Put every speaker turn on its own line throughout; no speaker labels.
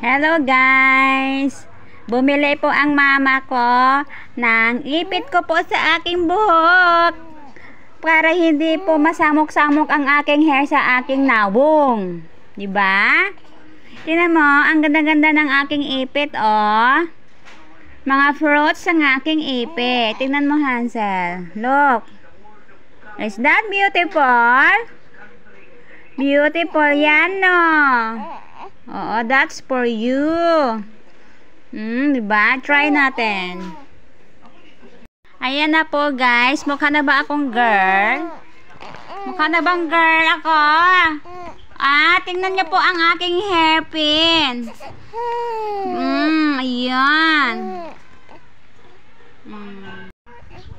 Hello guys! Bumili po ang mama ko ng ipit ko po sa aking buhok para hindi po masamok-samok ang aking hair sa aking nawong. Diba? Tingnan mo, ang ganda-ganda ng aking ipit, oh. Mga fruits ang aking ipit. Tingnan mo, Hansel. Look. Is that beautiful? Beautiful yan, no? Oo, that's for you. Diba? Try natin. Ayan na po, guys. Mukha na ba akong girl? Mukha na bang girl ako? Tingnan niyo po ang aking hairpin. Ayan.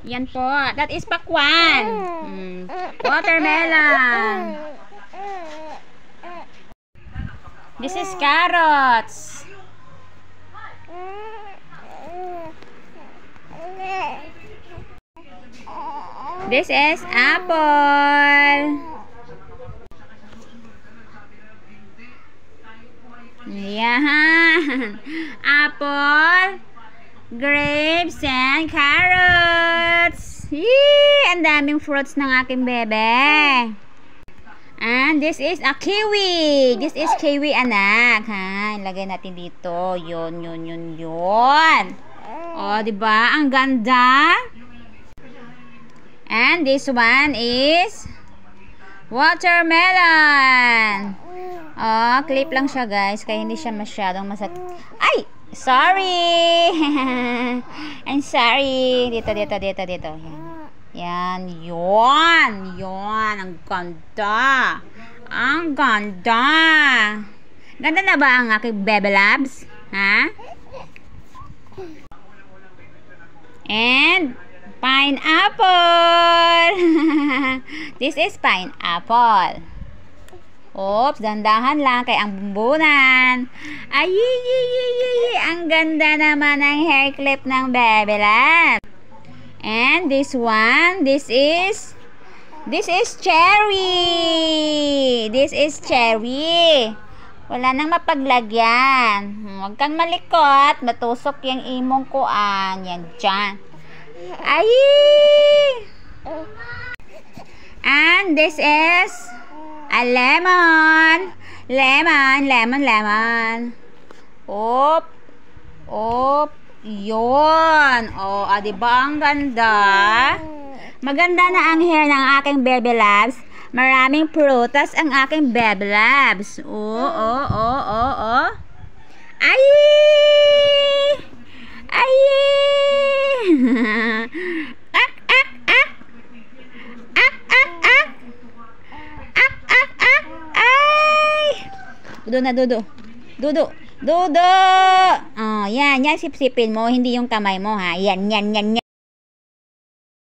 Yan po. That is pakwan. Watermelon. This is carrots. This is apple. Yan. Apple, grapes, and carrots. Yee! Ang daming fruits ng aking bebe. And this is a kiwi. This is kiwi, anak. Ha? Ilagay natin dito. Yun. O, diba? Ang ganda. And this one is watermelon. Oh, clip lang siya, guys. Kaya hindi siya masyadong Ay! Sorry! I'm sorry. Dito. Yan. Yan. Ang ganda. Ang ganda. Ganda na ba ang aking Bebe Labs? Ha? And pineapple. This is pineapple. Oops, dandahan lang kay ang bumbunan. Ay, ang ganda naman ng hair clip ng Bebe Labs. And this one, this is cherry. This is cherry. Wala nang mapaglagyan. Huwag kang malikot. Matusok yung imong kuan. Yan dyan. Ay! And this is a lemon. Lemon. Op. Yun. O, diba ang ganda? Maganda na ang hair ng aking Bebe Labs. Maraming prutas ang aking Bebe Labs. Ay! Dudo. Oh, yan sipsipin mo, hindi yung kamay mo, ha. Yan.